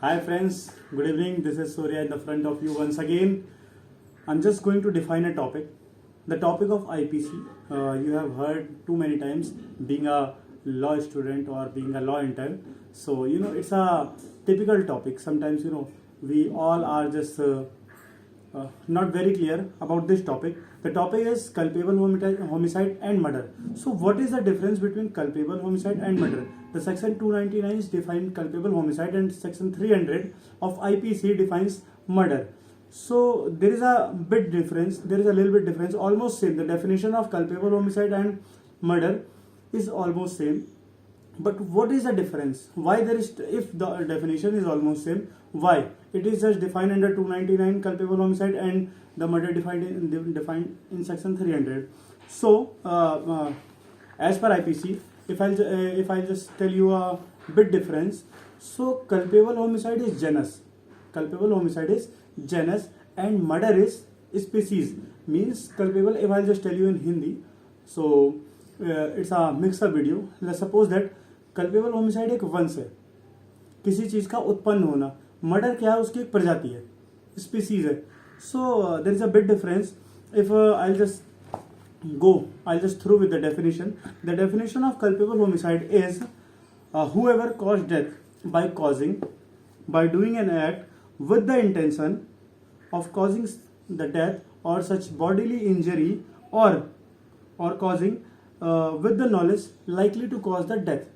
Hi friends, good evening. This is Surya in the front of you once again. I'm just going to define a topic. The topic of IPC. You have heard too many times being a law student or being a law intern. So it's a typical topic. Sometimes we all are just not very clear about this topic. The topic is culpable homicide and murder. So, what is the difference between culpable homicide and murder? The section 299 is defined culpable homicide, and section 300 of IPC defines murder. So, there is a bit difference. There is a little bit difference. Almost same. The definition of culpable homicide and murder is almost same. But what is the difference? Why there is, if the definition is almost same, why it is just defined under 299 culpable homicide and the murder defined in section 300? So as per IPC, if I just tell you a bit difference, so culpable homicide is genus, and murder is species. Means culpable, if I'll just tell you in Hindi, so it's a mix up video. Let's suppose that culpable homicide एक वंश है, किसी चीज का उत्पन्न होना. Murder क्या है? उसकी एक प्रजाति है, स्पीसीज है. So there is a big difference. If I just through with the definition. The definition of culpable homicide is whoever caused death by doing an act with the intention of causing the death or such bodily injury or causing with the knowledge likely to cause the death.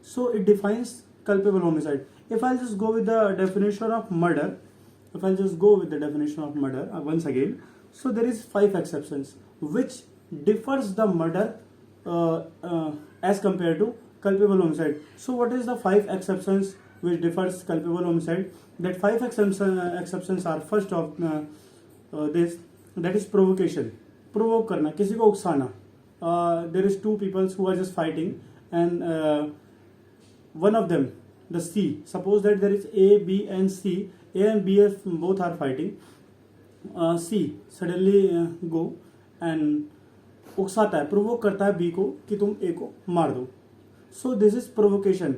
So it defines culpable homicide. If I'll just go with the definition of murder, once again, so there is 5 exceptions which differs the murder as compared to culpable homicide. So what is the 5 exceptions which differs culpable homicide? That 5 exceptions are, first of this, that is provocation. Provoke करना, किसी को उकसाना. There is 2 people who are just fighting, and one of them, the C, suppose that there is A, B and C. A and B both are fighting. C suddenly go and उकसाता है, provoke करता है B को कि तुम A को मार दो. So this is provocation.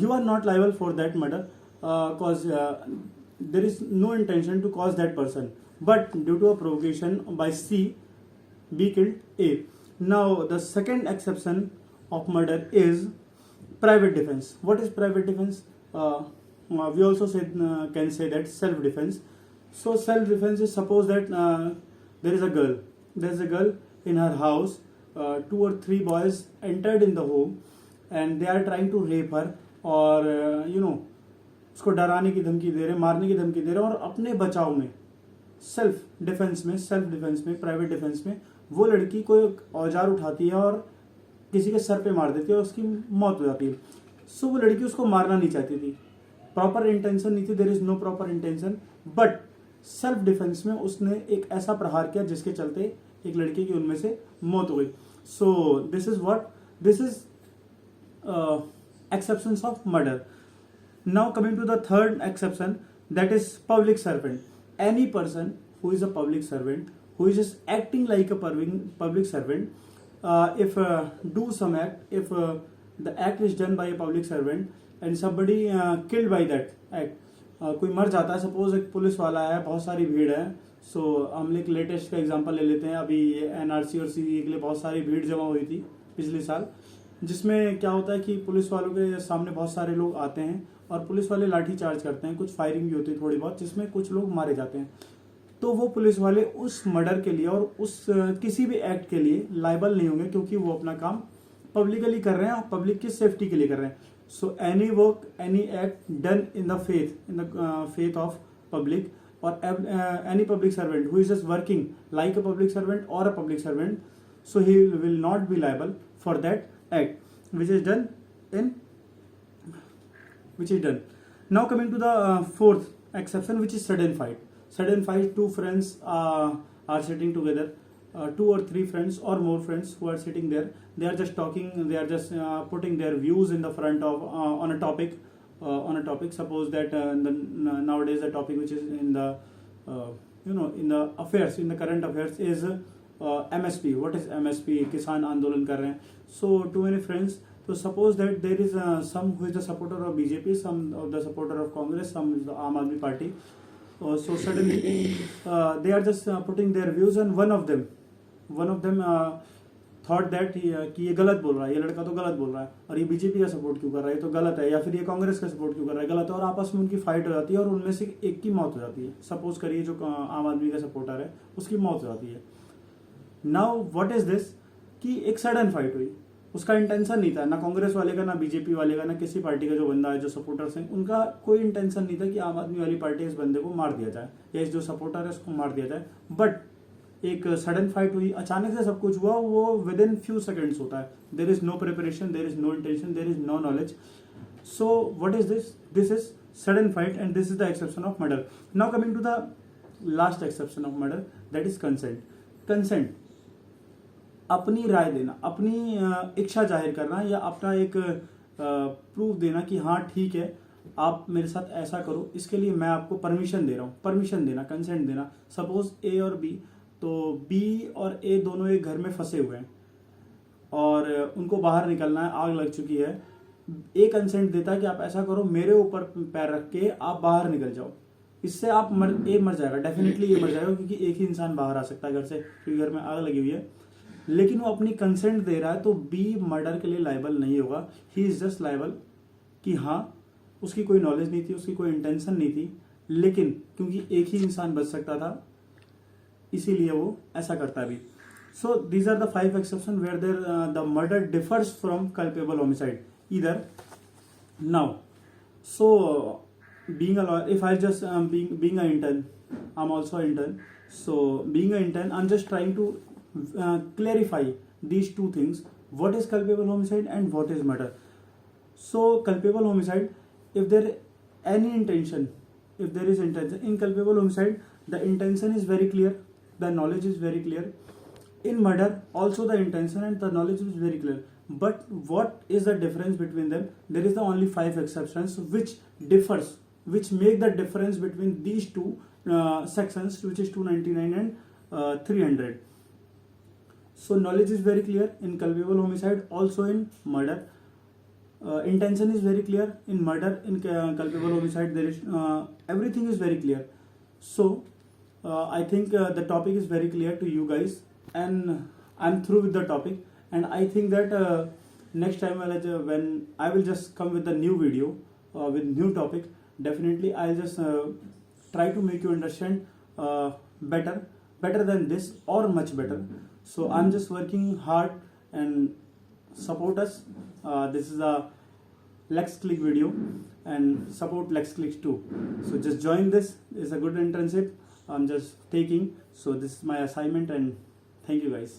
You are not liable for that murder cause there is no intention to cause that person, but due to a provocation by C, B killed A. Now the second exception of murder is private defense. What is private defense? We also can say that self defense. So self defense is, suppose that there is a girl in her house. 2 or 3 boys entered in the home and they are trying to rape her, और उसको डराने की धमकी दे रहे, मारने की धमकी दे रहे, और अपने बचाव में सेल्फ डिफेंस में प्राइवेट डिफेंस में वो लड़की कोई औजार उठाती है और किसी के सर पे मार देती है और उसकी मौत हो जाती है. सो वो लड़की उसको मारना नहीं चाहती थी, प्रॉपर इंटेंशन नहीं थी, there is no proper intention, but self defence में उसने एक ऐसा प्रहार किया जिसके चलते एक लड़की की उनमें से मौत हो गई. So this is exceptions of murder. Now coming to the third exception, that is public servant. Any person who is a public servant, who is just acting like a public servant, if do some act, if the act is done by a public servant and somebody killed by that act, कोई मर जाता है, suppose एक police वाला है, बहुत सारी भीड़ है. सो हम एक लेटेस्ट का एग्जांपल ले लेते हैं. अभी NRC और CE के लिए बहुत सारी भीड़ जमा हुई थी पिछले साल, जिसमें क्या होता है कि पुलिस वालों के सामने बहुत सारे लोग आते हैं और पुलिस वाले लाठी चार्ज करते हैं, कुछ फायरिंग भी होती है थोड़ी बहुत, जिसमें कुछ लोग मारे जाते हैं. तो वो पुलिस वाले उस मर्डर के लिए और उस किसी भी एक्ट के लिए लायबल नहीं होंगे, क्योंकि वो अपना काम पब्लिकली कर रहे हैं और पब्लिक की सेफ्टी के लिए कर रहे हैं. So any work, any act done in the faith of public, और any public servant who is just working like a public servant और a public servant, so he will not be liable for that act which is done. Now coming to the fourth exception, which is sudden fight. 2 friends are sitting together, 2 or 3 friends or more friends who are sitting there. They are just talking, they are just putting their views in the front of on a topic. Suppose that nowadays the topic which is in the in the affairs, in the current affairs, is MSP. What is MSP? किसान आंदोलन कर रहे हैं. So too many friends, So suppose that there is some who is the supporter of BJP, some of the supporter of Congress, some is the Aam Aadmi Party. So suddenly they are just putting their views, and one of them thought that कि ये गलत बोल रहा है, ये लड़का तो गलत बोल रहा है, और ये बीजेपी का सपोर्ट क्यों कर रहा है, ये तो गलत है, या फिर ये कांग्रेस का सपोर्ट क्यों कर रहा है, गलत है, और आपस में उनकी फाइट हो जाती है और उनमें से एक की मौत हो जाती है. सपोज करिए जो आम आदमी का सपोर्टर है उसकी मौत हो जाती है. नाउ व्हाट इज दिस कि एक सडन फाइट हुई, उसका इंटेंशन नहीं था, ना कांग्रेस वाले का, ना बीजेपी वाले का, ना किसी पार्टी का जो बंदा है, जो सपोर्टर्स हैं, उनका कोई इंटेंशन नहीं था कि आम आदमी वाली पार्टी इस बंदे को मार दिया जाए या इस जो सपोर्टर है उसको मार दिया जाए. बट एक सडन फाइट हुई, अचानक से सब कुछ हुआ, वो विद इन फ्यू सेकंड्स होता है. There is no preparation, there is no intention, there is no knowledge. So what is this? This is sudden fight and this is the exception of murder. Now coming to the last exception of murder, that is consent. Consent अपनी राय देना, अपनी इच्छा जाहिर करना, या अपना एक प्रूफ देना कि हाँ ठीक है आप मेरे साथ ऐसा करो, इसके लिए मैं आपको परमिशन दे रहा हूँ. परमिशन देना, कंसेंट देना. सपोज ए और बी, तो बी और ए दोनों एक घर में फंसे हुए हैं और उनको बाहर निकलना है, आग लग चुकी है. ए कंसेंट देता है कि आप ऐसा करो, मेरे ऊपर पैर रख के आप बाहर निकल जाओ. इससे आप ए मर जाएगा, डेफिनेटली ये मर जाएगा, क्योंकि एक ही इंसान बाहर आ सकता है घर से, क्योंकि घर में आग लगी हुई है. लेकिन वो अपनी कंसेंट दे रहा है, तो बी मर्डर के लिए लायबल नहीं होगा. ही इज जस्ट लायबल कि हाँ उसकी कोई नॉलेज नहीं थी, उसकी कोई इंटेंशन नहीं थी, लेकिन क्योंकि एक ही इंसान बच सकता था इसीलिए वो ऐसा करता भी. So these are the 5 exception where there the murder differs from culpable homicide either. Now so being a lawyer, if I just being an intern, I'm also an intern. So being an intern, I'm just trying to clarify these two things: what is culpable homicide and what is murder. So culpable homicide, if there any intention, if there is intention in culpable homicide, the intention is very clear, the knowledge is very clear. In murder also the intention and the knowledge is very clear. But what is the difference between them? There is the only 5 exceptions which differs, which make the difference between these two sections, which is 299 and 300. So knowledge is very clear in culpable homicide, also in murder. Intention is very clear in murder. In culpable homicide, there is everything is very clear. So I think the topic is very clear to you guys, and I'm through with the topic. And I think that next time when I will just come with a new video with new topic, definitely I'll just try to make you understand better than this, or much better. So I'm just working hard, and support us. This is a Lex Click video, and support Lex Click too. So just join this. It's a good internship I'm just taking. So this is my assignment, and thank you guys.